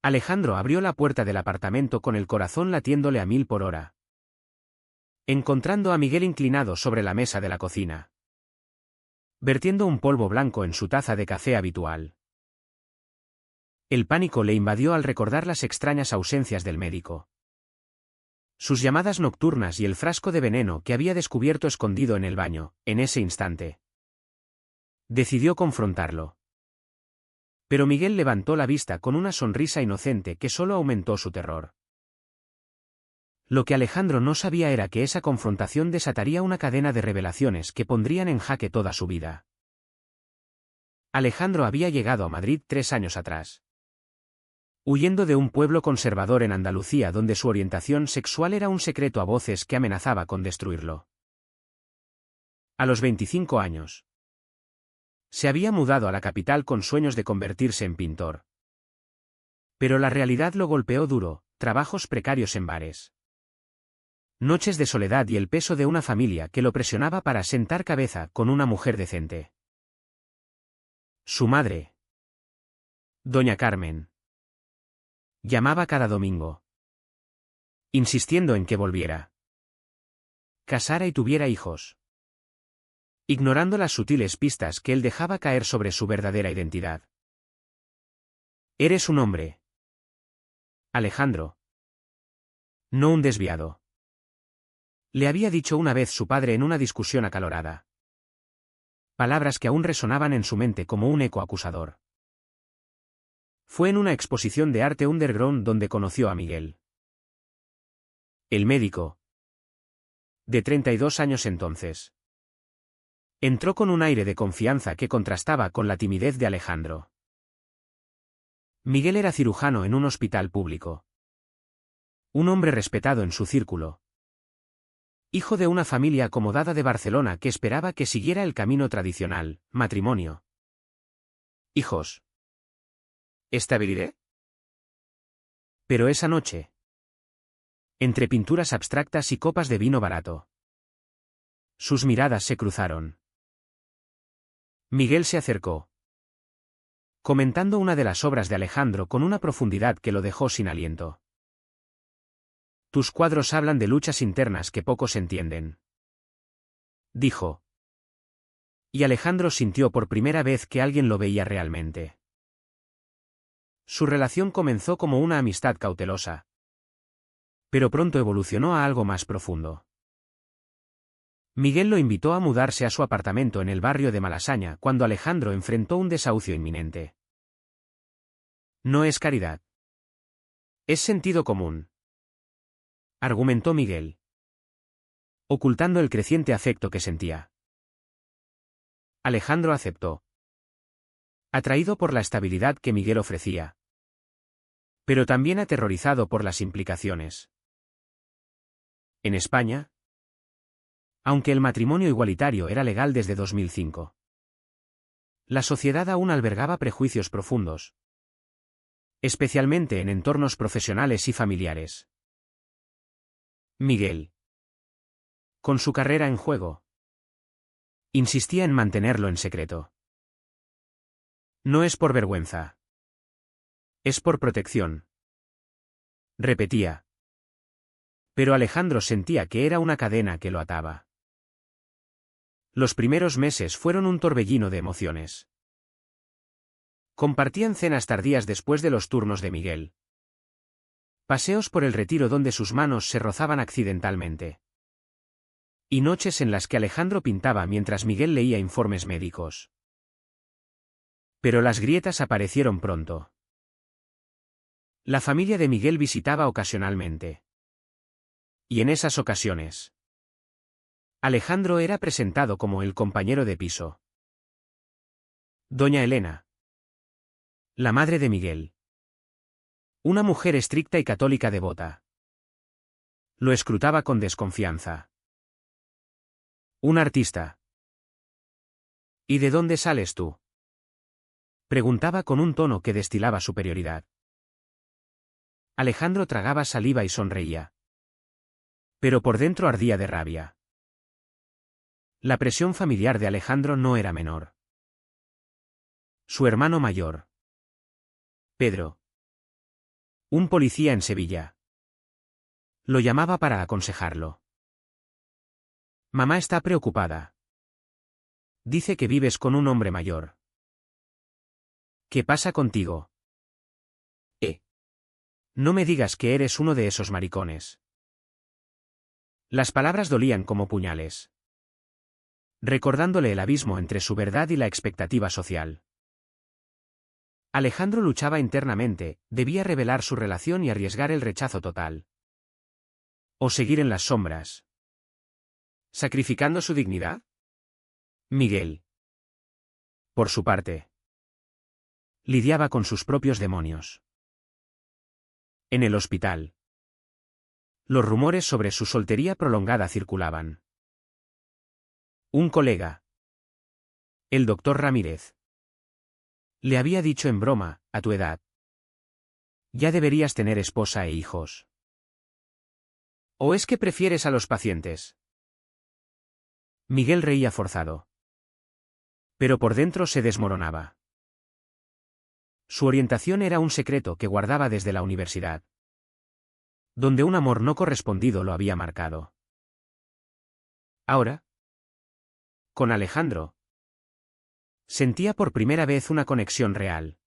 Alejandro abrió la puerta del apartamento con el corazón latiéndole a 1000 por hora. Encontrando a Miguel inclinado sobre la mesa de la cocina, vertiendo un polvo blanco en su taza de café habitual. El pánico le invadió al recordar las extrañas ausencias del médico. Sus llamadas nocturnas y el frasco de veneno que había descubierto escondido en el baño, en ese instante. Decidió confrontarlo. Pero Miguel levantó la vista con una sonrisa inocente que solo aumentó su terror. Lo que Alejandro no sabía era que esa confrontación desataría una cadena de revelaciones que pondrían en jaque toda su vida. Alejandro había llegado a Madrid 3 años atrás. Huyendo de un pueblo conservador en Andalucía donde su orientación sexual era un secreto a voces que amenazaba con destruirlo. A los 25 años. Se había mudado a la capital con sueños de convertirse en pintor. Pero la realidad lo golpeó duro, trabajos precarios en bares. Noches de soledad y el peso de una familia que lo presionaba para sentar cabeza con una mujer decente. Su madre, doña Carmen, llamaba cada domingo, insistiendo en que volviera, casara y tuviera hijos, ignorando las sutiles pistas que él dejaba caer sobre su verdadera identidad. Eres un hombre, Alejandro, no un desviado. Le había dicho una vez su padre en una discusión acalorada. Palabras que aún resonaban en su mente como un eco acusador. Fue en una exposición de arte underground donde conoció a Miguel. El médico, de 32 años entonces. Entró con un aire de confianza que contrastaba con la timidez de Alejandro. Miguel era cirujano en un hospital público. Un hombre respetado en su círculo. Hijo de una familia acomodada de Barcelona que esperaba que siguiera el camino tradicional, matrimonio. Hijos. ¿Estabilidad? Pero esa noche, entre pinturas abstractas y copas de vino barato, sus miradas se cruzaron. Miguel se acercó, comentando una de las obras de Alejandro con una profundidad que lo dejó sin aliento. Tus cuadros hablan de luchas internas que pocos entienden, dijo. Y Alejandro sintió por primera vez que alguien lo veía realmente. Su relación comenzó como una amistad cautelosa, pero pronto evolucionó a algo más profundo. Miguel lo invitó a mudarse a su apartamento en el barrio de Malasaña cuando Alejandro enfrentó un desahucio inminente. No es caridad. Es sentido común, argumentó Miguel, ocultando el creciente afecto que sentía. Alejandro aceptó, atraído por la estabilidad que Miguel ofrecía, pero también aterrorizado por las implicaciones. En España, aunque el matrimonio igualitario era legal desde 2005, la sociedad aún albergaba prejuicios profundos, especialmente en entornos profesionales y familiares. Miguel, con su carrera en juego, insistía en mantenerlo en secreto. No es por vergüenza. Es por protección, repetía. Pero Alejandro sentía que era una cadena que lo ataba. Los primeros meses fueron un torbellino de emociones. Compartían cenas tardías después de los turnos de Miguel. Paseos por el retiro donde sus manos se rozaban accidentalmente. Y noches en las que Alejandro pintaba mientras Miguel leía informes médicos. Pero las grietas aparecieron pronto. La familia de Miguel visitaba ocasionalmente. Y en esas ocasiones, Alejandro era presentado como el compañero de piso. Doña Elena, la madre de Miguel. Una mujer estricta y católica devota. Lo escrutaba con desconfianza. Un artista. ¿Y de dónde sales tú?, preguntaba con un tono que destilaba superioridad. Alejandro tragaba saliva y sonreía. Pero por dentro ardía de rabia. La presión familiar de Alejandro no era menor. Su hermano mayor, Pedro, Un policía en Sevilla. Lo llamaba para aconsejarlo. Mamá está preocupada. Dice que vives con un hombre mayor. ¿Qué pasa contigo? No me digas que eres uno de esos maricones. Las palabras dolían como puñales, recordándole el abismo entre su verdad y la expectativa social. Alejandro luchaba internamente, debía revelar su relación y arriesgar el rechazo total. O seguir en las sombras, sacrificando su dignidad. Miguel, por su parte, lidiaba con sus propios demonios. En el hospital, los rumores sobre su soltería prolongada circulaban. Un colega, el doctor Ramírez, le había dicho en broma, a tu edad, ya deberías tener esposa e hijos. ¿O es que prefieres a los pacientes? Miguel reía forzado. Pero por dentro se desmoronaba. Su orientación era un secreto que guardaba desde la universidad, donde un amor no correspondido lo había marcado. Ahora, con Alejandro, sentía por primera vez una conexión real.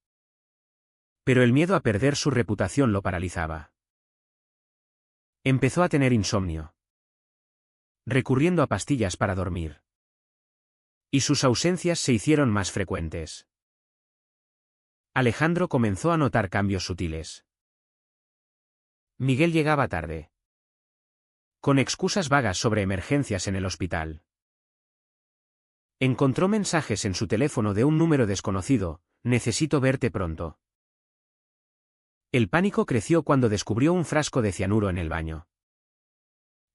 Pero el miedo a perder su reputación lo paralizaba. Empezó a tener insomnio, recurriendo a pastillas para dormir. Y sus ausencias se hicieron más frecuentes. Alejandro comenzó a notar cambios sutiles. Miguel llegaba tarde, con excusas vagas sobre emergencias en el hospital. Encontró mensajes en su teléfono de un número desconocido: necesito verte pronto. El pánico creció cuando descubrió un frasco de cianuro en el baño,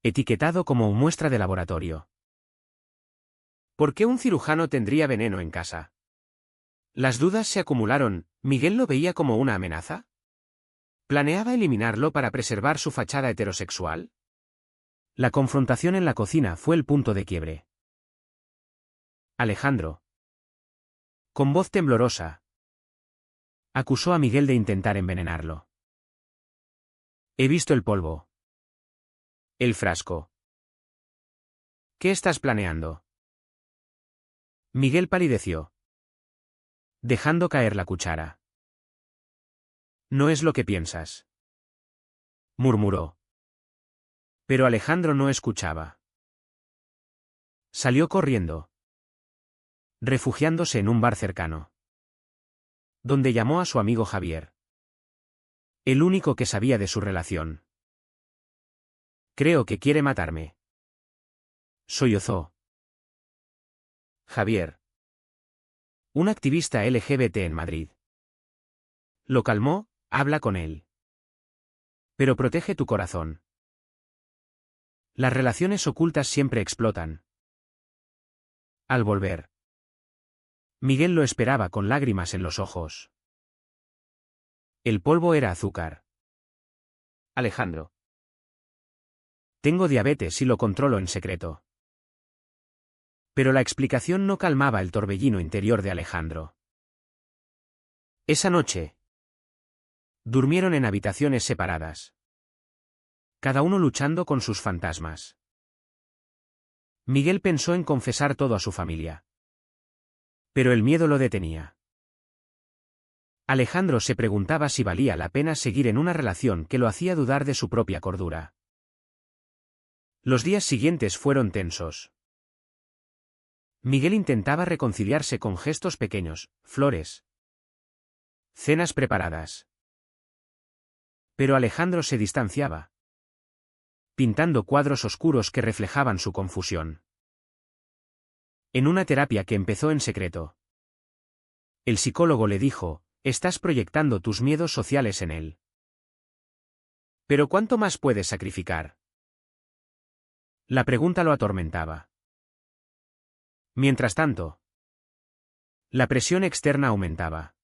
etiquetado como muestra de laboratorio. ¿Por qué un cirujano tendría veneno en casa? Las dudas se acumularon. ¿Miguel lo veía como una amenaza? ¿Planeaba eliminarlo para preservar su fachada heterosexual? La confrontación en la cocina fue el punto de quiebre. Alejandro, con voz temblorosa, acusó a Miguel de intentar envenenarlo. He visto el polvo. El frasco. ¿Qué estás planeando? Miguel palideció, dejando caer la cuchara. No es lo que piensas, murmuró. Pero Alejandro no escuchaba. Salió corriendo, refugiándose en un bar cercano, donde llamó a su amigo Javier, el único que sabía de su relación. Creo que quiere matarme, sollozó. Javier, un activista LGBT en Madrid. Lo calmó: habla con él. Pero protege tu corazón. Las relaciones ocultas siempre explotan. Al volver, Miguel lo esperaba con lágrimas en los ojos. El polvo era azúcar. Alejandro. Tengo diabetes y lo controlo en secreto. Pero la explicación no calmaba el torbellino interior de Alejandro. Esa noche, durmieron en habitaciones separadas, cada uno luchando con sus fantasmas. Miguel pensó en confesar todo a su familia, pero el miedo lo detenía. Alejandro se preguntaba si valía la pena seguir en una relación que lo hacía dudar de su propia cordura. Los días siguientes fueron tensos. Miguel intentaba reconciliarse con gestos pequeños: flores, cenas preparadas. Pero Alejandro se distanciaba, pintando cuadros oscuros que reflejaban su confusión. En una terapia que empezó en secreto, el psicólogo le dijo: estás proyectando tus miedos sociales en él. ¿Pero cuánto más puedes sacrificar? La pregunta lo atormentaba. Mientras tanto, la presión externa aumentaba.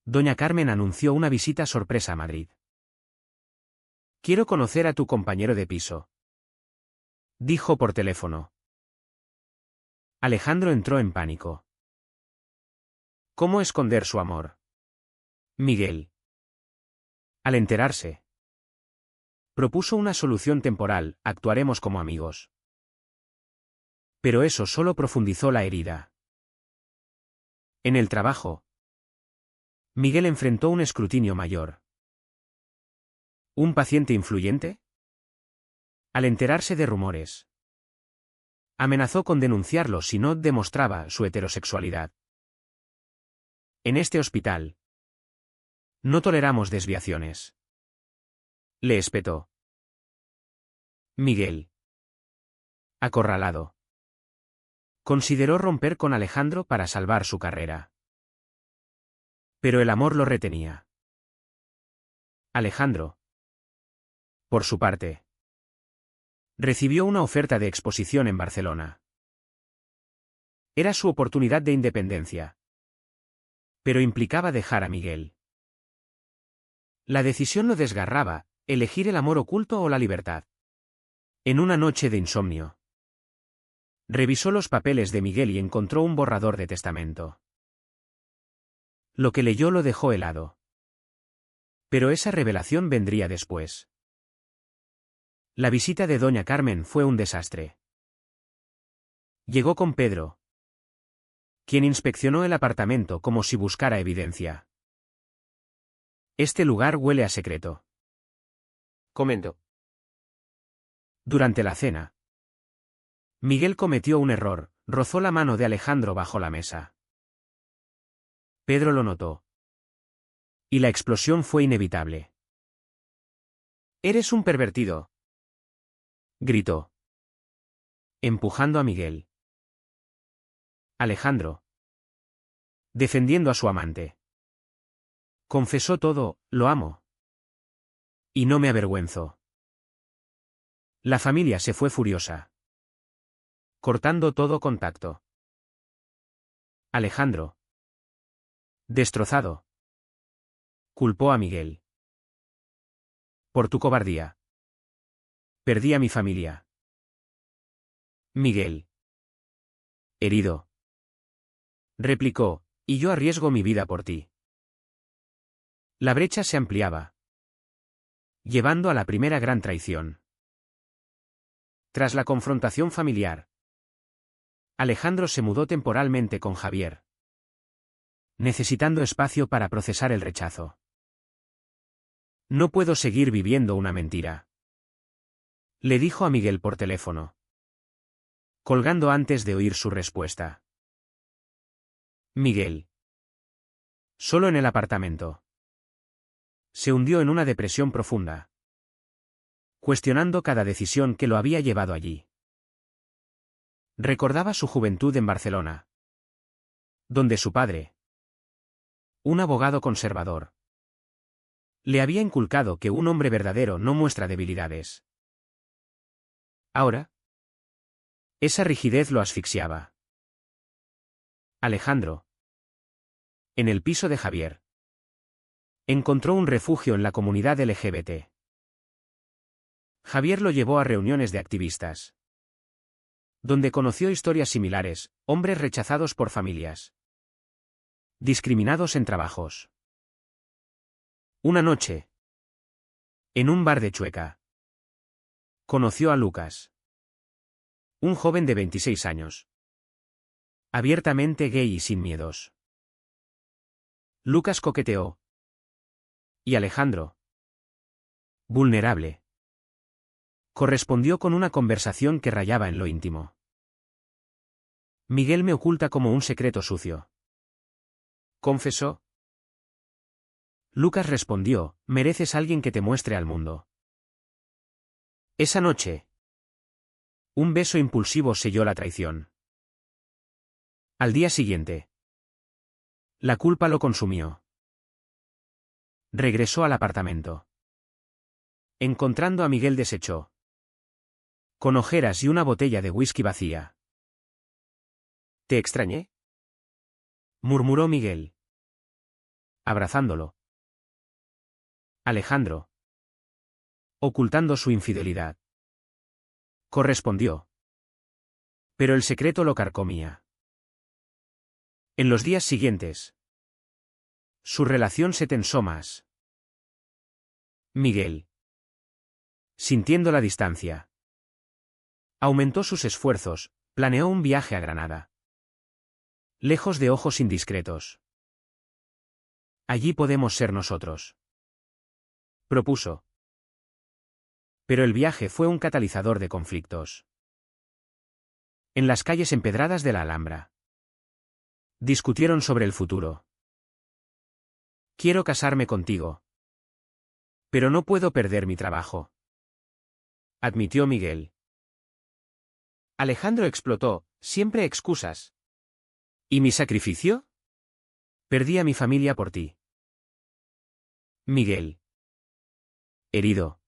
Doña Carmen anunció una visita sorpresa a Madrid. Quiero conocer a tu compañero de piso, dijo por teléfono. Alejandro entró en pánico. ¿Cómo esconder su amor? Miguel. Al enterarse, propuso una solución temporal: actuaremos como amigos. Pero eso solo profundizó la herida. En el trabajo, Miguel enfrentó un escrutinio mayor. ¿Un paciente influyente? Al enterarse de rumores, amenazó con denunciarlo si no demostraba su heterosexualidad. En este hospital, no toleramos desviaciones. Le espetó. Miguel, acorralado, consideró romper con Alejandro para salvar su carrera. Pero el amor lo retenía. Alejandro, por su parte, recibió una oferta de exposición en Barcelona. Era su oportunidad de independencia. Pero implicaba dejar a Miguel. La decisión lo desgarraba: elegir el amor oculto o la libertad. En una noche de insomnio, revisó los papeles de Miguel y encontró un borrador de testamento. Lo que leyó lo dejó helado. Pero esa revelación vendría después. La visita de doña Carmen fue un desastre. Llegó con Pedro, quien inspeccionó el apartamento como si buscara evidencia. Este lugar huele a secreto, comentó. Durante la cena, Miguel cometió un error: rozó la mano de Alejandro bajo la mesa. Pedro lo notó. Y la explosión fue inevitable. «Eres un pervertido», gritó, empujando a Miguel. Alejandro, defendiendo a su amante, confesó todo: lo amo. Y no me avergüenzo. La familia se fue furiosa, cortando todo contacto. Alejandro, destrozado, culpó a Miguel. Por tu cobardía, perdí a mi familia. Miguel, herido, replicó: y yo arriesgo mi vida por ti. La brecha se ampliaba, llevando a la primera gran traición. Tras la confrontación familiar, Alejandro se mudó temporalmente con Javier, necesitando espacio para procesar el rechazo. «No puedo seguir viviendo una mentira», le dijo a Miguel por teléfono, colgando antes de oír su respuesta. Miguel, solo en el apartamento, se hundió en una depresión profunda, cuestionando cada decisión que lo había llevado allí. Recordaba su juventud en Barcelona, donde su padre, un abogado conservador, le había inculcado que un hombre verdadero no muestra debilidades. Ahora, esa rigidez lo asfixiaba. Alejandro, en el piso de Javier, encontró un refugio en la comunidad LGBT. Javier lo llevó a reuniones de activistas, donde conoció historias similares: hombres rechazados por familias, discriminados en trabajos. Una noche, en un bar de Chueca, conoció a Lucas, un joven de 26 años, abiertamente gay y sin miedos. Lucas coqueteó. Y Alejandro, vulnerable, correspondió con una conversación que rayaba en lo íntimo. Miguel me oculta como un secreto sucio, confesó. Lucas respondió: mereces alguien que te muestre al mundo. Esa noche, un beso impulsivo selló la traición. Al día siguiente, la culpa lo consumió. Regresó al apartamento. Encontrando a Miguel deshecho, con ojeras y una botella de whisky vacía. «¿Te extrañé?», murmuró Miguel, abrazándolo. Alejandro, ocultando su infidelidad, correspondió. Pero el secreto lo carcomía. En los días siguientes, su relación se tensó más. Miguel. Sintiendo la distancia. Aumentó sus esfuerzos, planeó un viaje a Granada. Lejos de ojos indiscretos. Allí podemos ser nosotros. Propuso. Pero el viaje fue un catalizador de conflictos. En las calles empedradas de la Alhambra. Discutieron sobre el futuro. Quiero casarme contigo. Pero no puedo perder mi trabajo. Admitió Miguel. Alejandro explotó, siempre excusas. ¿Y mi sacrificio? Perdí a mi familia por ti. Miguel. Herido.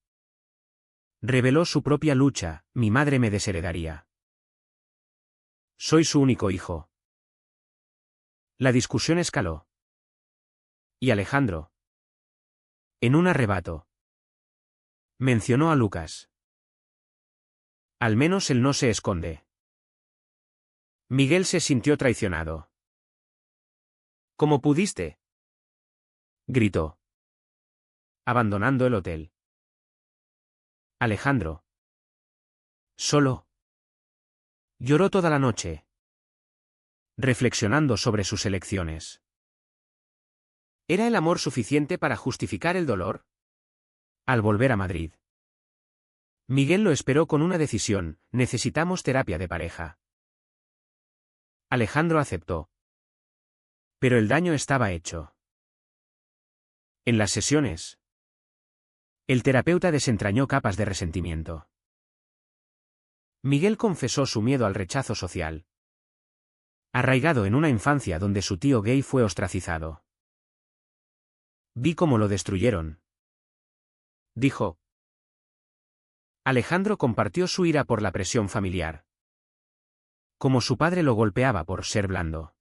Reveló su propia lucha, mi madre me desheredaría. Soy su único hijo. La discusión escaló. Y Alejandro. En un arrebato. Mencionó a Lucas. Al menos él no se esconde. Miguel se sintió traicionado. ¿Cómo pudiste? Gritó. Abandonando el hotel. Alejandro. Solo. Lloró toda la noche. Reflexionando sobre sus elecciones. ¿Era el amor suficiente para justificar el dolor? Al volver a Madrid. Miguel lo esperó con una decisión: necesitamos terapia de pareja. Alejandro aceptó. Pero el daño estaba hecho. En las sesiones, el terapeuta desentrañó capas de resentimiento. Miguel confesó su miedo al rechazo social. Arraigado en una infancia donde su tío gay fue ostracizado. Vi cómo lo destruyeron. Dijo. Alejandro compartió su ira por la presión familiar. Como su padre lo golpeaba por ser blando.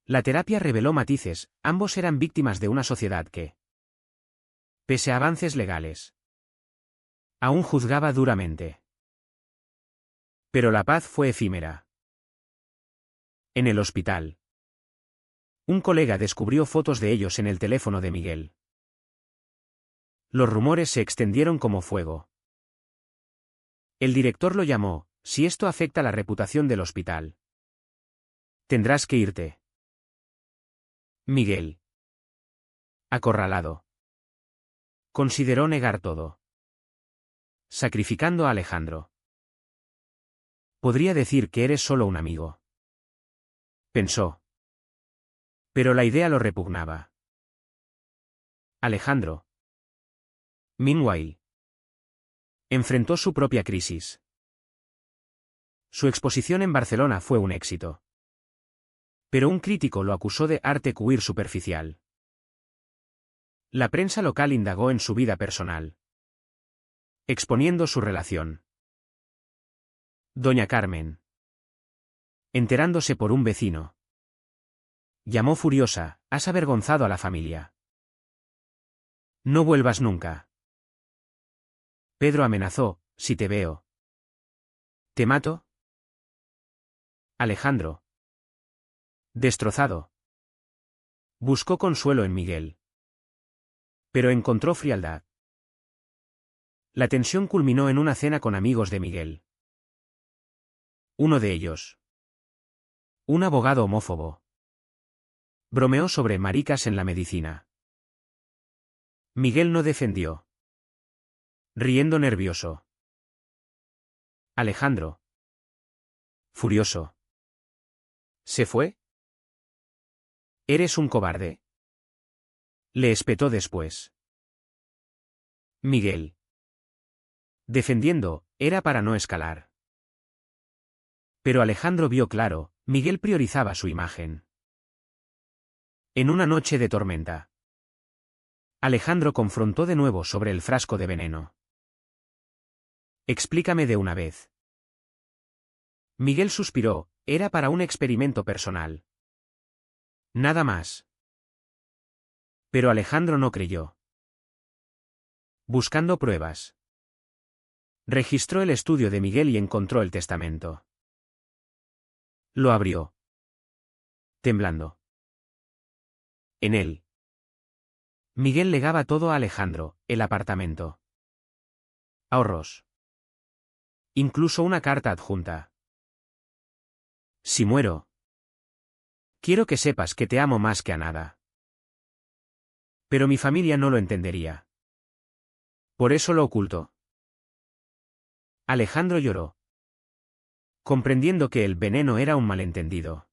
La terapia reveló matices: ambos eran víctimas de una sociedad que, pese a avances legales, aún juzgaba duramente. Pero la paz fue efímera. En el hospital. Un colega descubrió fotos de ellos en el teléfono de Miguel. Los rumores se extendieron como fuego. El director lo llamó: si esto afecta la reputación del hospital, tendrás que irte. Miguel. Acorralado. Consideró negar todo. Sacrificando a Alejandro. Podría decir que eres solo un amigo. Pensó. Pero la idea lo repugnaba. Alejandro. Meanwhile. Enfrentó su propia crisis. Su exposición en Barcelona fue un éxito. Pero un crítico lo acusó de arte queer superficial. La prensa local indagó en su vida personal, exponiendo su relación. Doña Carmen. Enterándose por un vecino. Llamó furiosa: has avergonzado a la familia. No vuelvas nunca. Pedro amenazó: si te veo, ¿te mato? Alejandro. Destrozado. Buscó consuelo en Miguel. Pero encontró frialdad. La tensión culminó en una cena con amigos de Miguel. Uno de ellos, un abogado homófobo, bromeó sobre maricas en la medicina. Miguel no defendió. Riendo nervioso. Alejandro. Furioso. ¿Se fue? Eres un cobarde. Le espetó después. Miguel. Defendiendo, era para no escalar. Pero Alejandro vio claro: Miguel priorizaba su imagen. En una noche de tormenta, Alejandro confrontó de nuevo sobre el frasco de veneno. Explícame de una vez. Miguel suspiró: era para un experimento personal. Nada más. Pero Alejandro no creyó. Buscando pruebas. Registró el estudio de Miguel y encontró el testamento. Lo abrió. Temblando. En él. Miguel legaba todo a Alejandro, el apartamento. Ahorros. Incluso una carta adjunta. Si muero, quiero que sepas que te amo más que a nada. Pero mi familia no lo entendería. Por eso lo oculto. Alejandro lloró, comprendiendo que el veneno era un malentendido.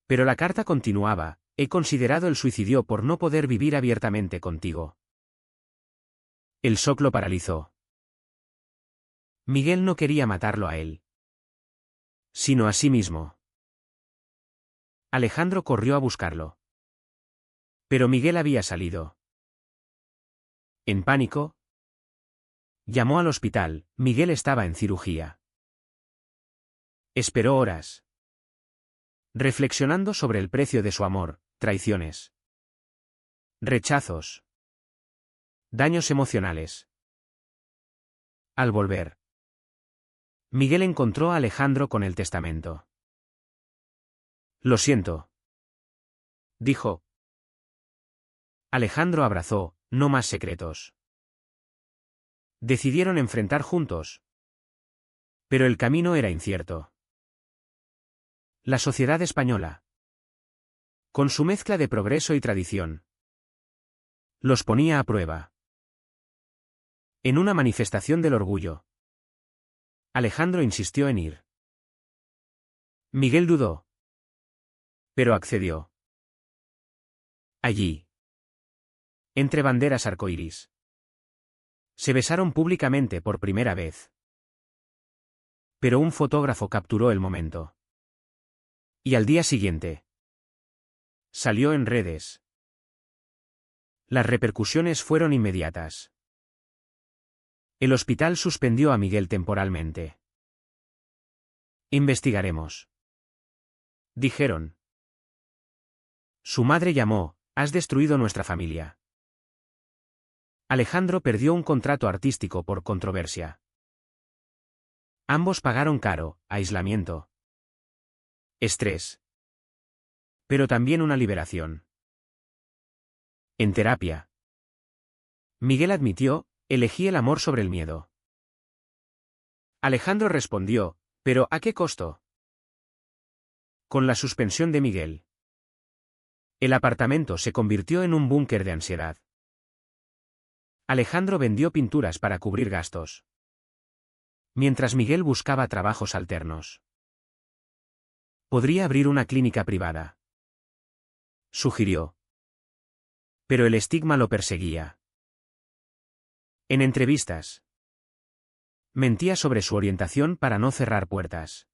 Pero la carta continuaba: he considerado el suicidio por no poder vivir abiertamente contigo. El shock lo paralizó. Miguel no quería matarlo a él, sino a sí mismo. Alejandro corrió a buscarlo. Pero Miguel había salido. En pánico, llamó al hospital. Miguel estaba en cirugía. Esperó horas, reflexionando sobre el precio de su amor, traiciones, rechazos, daños emocionales. Al volver, Miguel encontró a Alejandro con el testamento. Lo siento, dijo. Alejandro abrazó: no más secretos. Decidieron enfrentar juntos. Pero el camino era incierto. La sociedad española, con su mezcla de progreso y tradición, los ponía a prueba. En una manifestación del orgullo, Alejandro insistió en ir. Miguel dudó, pero accedió. Allí, entre banderas arcoíris, se besaron públicamente por primera vez. Pero un fotógrafo capturó el momento. Y al día siguiente, salió en redes. Las repercusiones fueron inmediatas. El hospital suspendió a Miguel temporalmente. Investigaremos, dijeron. Su madre llamó: has destruido nuestra familia. Alejandro perdió un contrato artístico por controversia. Ambos pagaron caro: aislamiento, estrés, pero también una liberación. En terapia, Miguel admitió: elegí el amor sobre el miedo. Alejandro respondió: ¿pero a qué costo? Con la suspensión de Miguel, el apartamento se convirtió en un búnker de ansiedad. Alejandro vendió pinturas para cubrir gastos, mientras Miguel buscaba trabajos alternos. Podría abrir una clínica privada, sugirió. Pero el estigma lo perseguía. En entrevistas, mentía sobre su orientación para no cerrar puertas.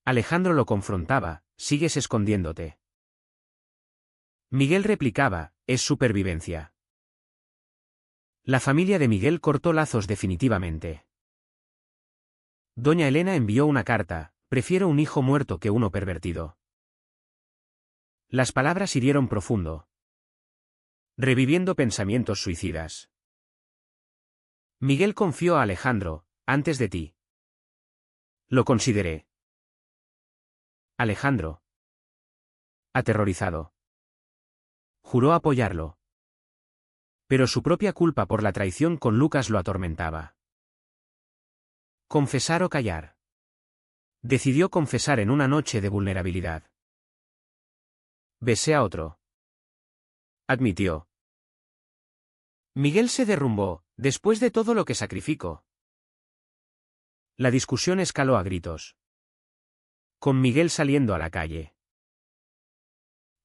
Alejandro lo confrontaba: sigues escondiéndote. Miguel replicaba: es supervivencia. La familia de Miguel cortó lazos definitivamente. Doña Elena envió una carta: prefiero un hijo muerto que uno pervertido. Las palabras hirieron profundo, reviviendo pensamientos suicidas. Miguel confió a Alejandro: antes de ti. Lo consideré. Alejandro, aterrorizado, juró apoyarlo. Pero su propia culpa por la traición con Lucas lo atormentaba. Confesar o callar. Decidió confesar en una noche de vulnerabilidad. Besé a otro, admitió. Miguel se derrumbó: después de todo lo que sacrificó. La discusión escaló a gritos, con Miguel saliendo a la calle.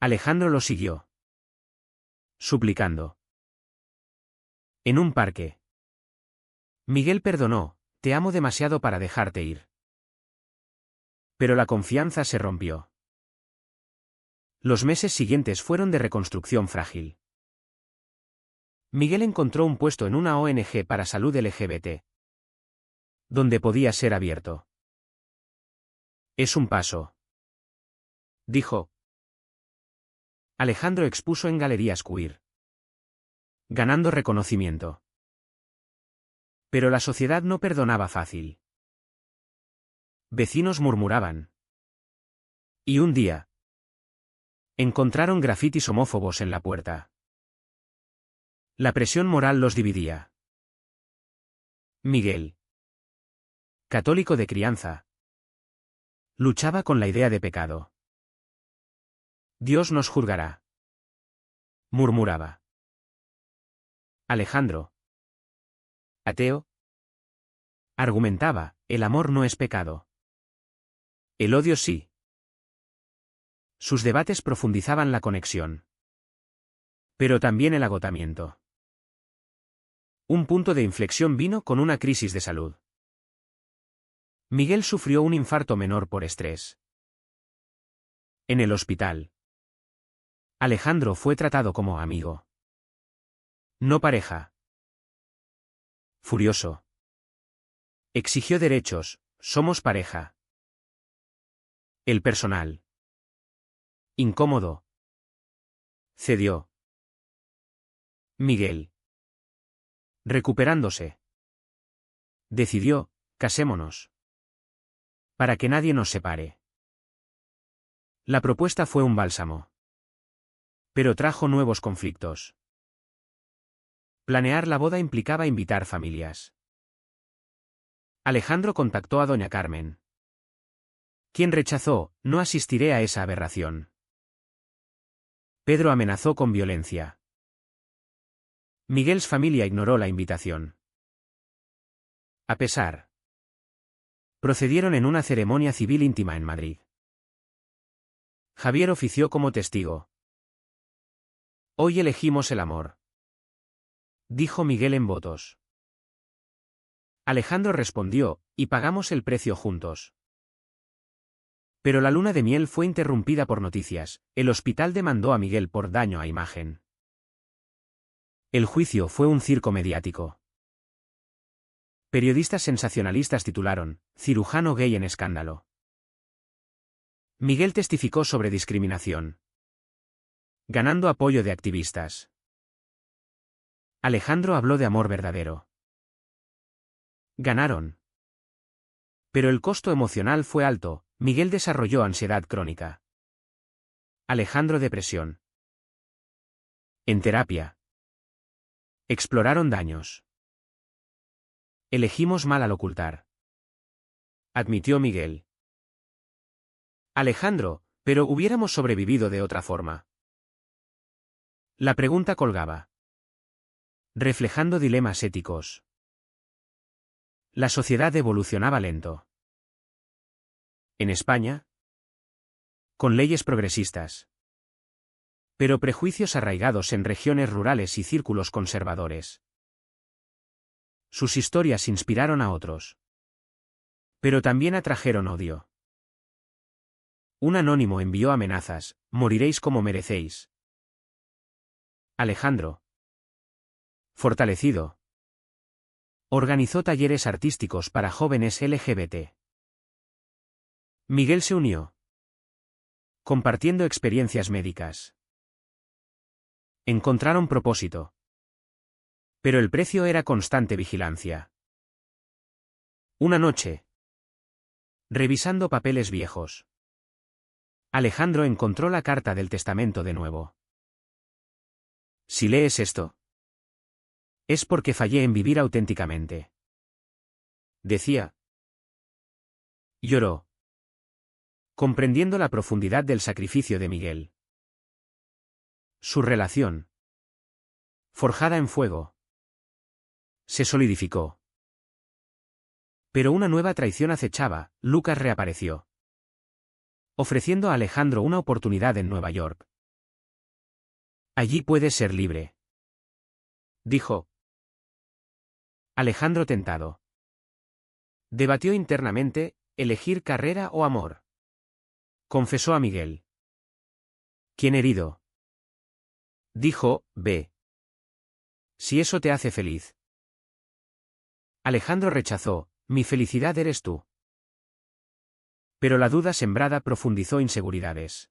Alejandro lo siguió, suplicando. En un parque, Miguel perdonó: te amo demasiado para dejarte ir. Pero la confianza se rompió. Los meses siguientes fueron de reconstrucción frágil. Miguel encontró un puesto en una ONG para salud LGBT, donde podía ser abierto. Es un paso, dijo. Alejandro expuso en galerías queer, ganando reconocimiento. Pero la sociedad no perdonaba fácil. Vecinos murmuraban. Y un día, Encontraron grafitis homófobos en la puerta. La presión moral los dividía. Miguel, católico de crianza, luchaba con la idea de pecado. Dios nos juzgará, murmuraba. Alejandro, ateo, argumentaba, el amor no es pecado. El odio sí. Sus debates profundizaban la conexión. Pero también el agotamiento. Un punto de inflexión vino con una crisis de salud. Miguel sufrió un infarto menor por estrés. En el hospital, Alejandro fue tratado como amigo, no pareja. Furioso, exigió derechos, somos pareja. El personal, incómodo, cedió. Miguel, recuperándose, decidió, casémonos. Para que nadie nos separe. La propuesta fue un bálsamo. Pero trajo nuevos conflictos. Planear la boda implicaba invitar familias. Alejandro contactó a doña Carmen, quien rechazó, no asistiré a esa aberración. Pedro amenazó con violencia. Miguel's familia ignoró la invitación. A pesar, procedieron en una ceremonia civil íntima en Madrid. Javier ofició como testigo. Hoy elegimos el amor, dijo Miguel en votos. Alejandro respondió, y pagamos el precio juntos. Pero la luna de miel fue interrumpida por noticias, el hospital demandó a Miguel por daño a imagen. El juicio fue un circo mediático. Periodistas sensacionalistas titularon, cirujano gay en escándalo. Miguel testificó sobre discriminación, ganando apoyo de activistas. Alejandro habló de amor verdadero. Ganaron. Pero el costo emocional fue alto, Miguel desarrolló ansiedad crónica. Alejandro depresión. En terapia. Exploraron daños. Elegimos mal al ocultar, admitió Miguel. Alejandro, pero hubiéramos sobrevivido de otra forma. La pregunta colgaba, reflejando dilemas éticos. La sociedad evolucionaba lento. En España, con leyes progresistas, pero prejuicios arraigados en regiones rurales y círculos conservadores. Sus historias inspiraron a otros, pero también atrajeron odio. Un anónimo envió amenazas, moriréis como merecéis. Alejandro, fortalecido, organizó talleres artísticos para jóvenes LGBT. Miguel se unió, compartiendo experiencias médicas. Encontraron propósito. Pero el precio era constante vigilancia. Una noche, revisando papeles viejos, Alejandro encontró la carta del testamento de nuevo. Si lees esto, es porque fallé en vivir auténticamente, decía. Lloró, comprendiendo la profundidad del sacrificio de Miguel. Su relación, forjada en fuego, se solidificó. Pero una nueva traición acechaba, Lucas reapareció, ofreciendo a Alejandro una oportunidad en Nueva York. Allí puedes ser libre, dijo. Alejandro tentado. Debatió internamente, elegir carrera o amor. Confesó a Miguel. ¿Quién herido? Dijo, ve. Si eso te hace feliz. Alejandro rechazó, mi felicidad eres tú. Pero la duda sembrada profundizó inseguridades.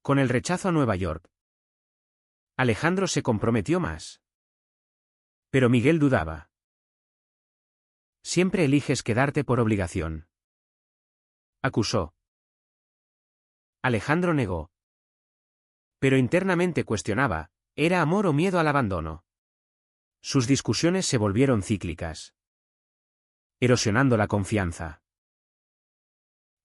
Con el rechazo a Nueva York, Alejandro se comprometió más. Pero Miguel dudaba. Siempre eliges quedarte por obligación, acusó. Alejandro negó, Pero internamente cuestionaba, ¿era amor o miedo al abandono? Sus discusiones se volvieron cíclicas, erosionando la confianza.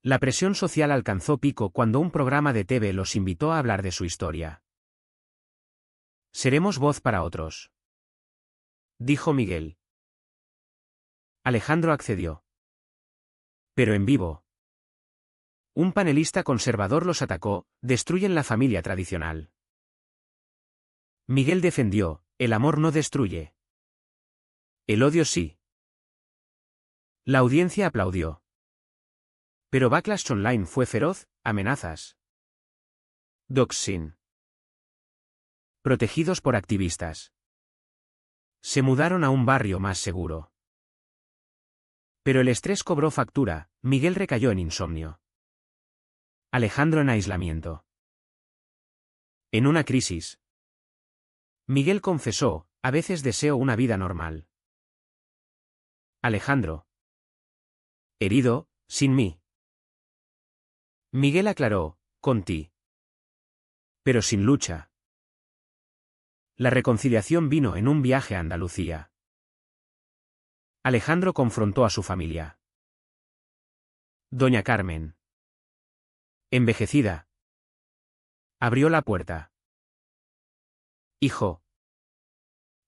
La presión social alcanzó pico cuando un programa de TV los invitó a hablar de su historia. «Seremos voz para otros», dijo Miguel. Alejandro accedió. Pero en vivo. Un panelista conservador los atacó: destruyen la familia tradicional. Miguel defendió: el amor no destruye. El odio sí. La audiencia aplaudió. Pero Backlash Online fue feroz: amenazas. Doxing. Protegidos por activistas. Se mudaron a un barrio más seguro. Pero el estrés cobró factura: Miguel recayó en insomnio. Alejandro en aislamiento. En una crisis. Miguel confesó: a veces deseo una vida normal. Alejandro. Herido: sin mí. Miguel aclaró: con ti. Pero sin lucha. La reconciliación vino en un viaje a Andalucía. Alejandro confrontó a su familia. Doña Carmen, envejecida, abrió la puerta. «Hijo,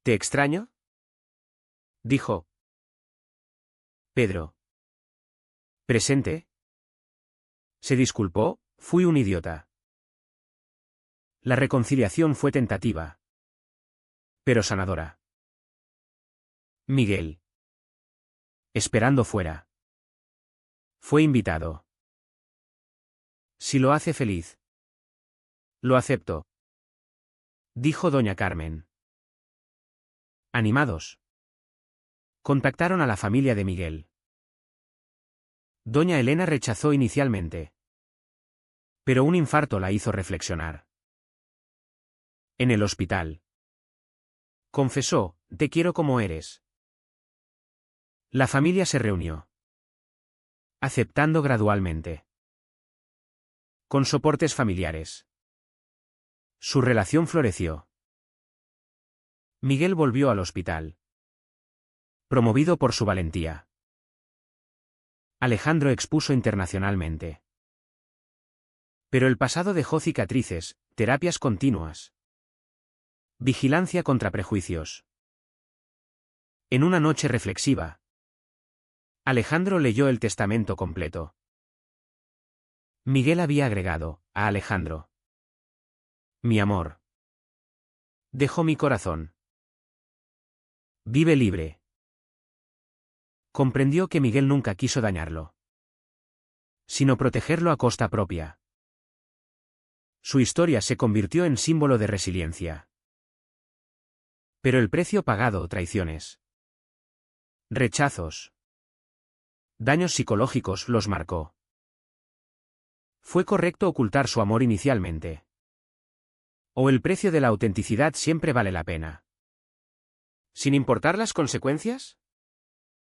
¿te extraño?», dijo. Pedro. «¿Presente?». Se disculpó: «Fui un idiota». La reconciliación fue tentativa, pero sanadora. Miguel. Esperando fuera. Fue invitado. «Si lo hace feliz». «Lo acepto», dijo doña Carmen. Animados. Contactaron a la familia de Miguel. Doña Elena rechazó inicialmente. Pero un infarto la hizo reflexionar. En el hospital. Confesó: «Te quiero como eres». La familia se reunió. Aceptando gradualmente. Con soportes familiares. Su relación floreció. Miguel volvió al hospital. Promovido por su valentía. Alejandro expuso internacionalmente. Pero el pasado dejó cicatrices: terapias continuas. Vigilancia contra prejuicios. En una noche reflexiva, Alejandro leyó el testamento completo. Miguel había agregado: a Alejandro. «Mi amor. Dejo mi corazón. Vive libre». Comprendió que Miguel nunca quiso dañarlo, sino protegerlo a costa propia. Su historia se convirtió en símbolo de resiliencia. Pero el precio pagado: traiciones, rechazos, daños psicológicos, los marcó. ¿Fue correcto ocultar su amor inicialmente? ¿O el precio de la autenticidad siempre vale la pena, sin importar las consecuencias?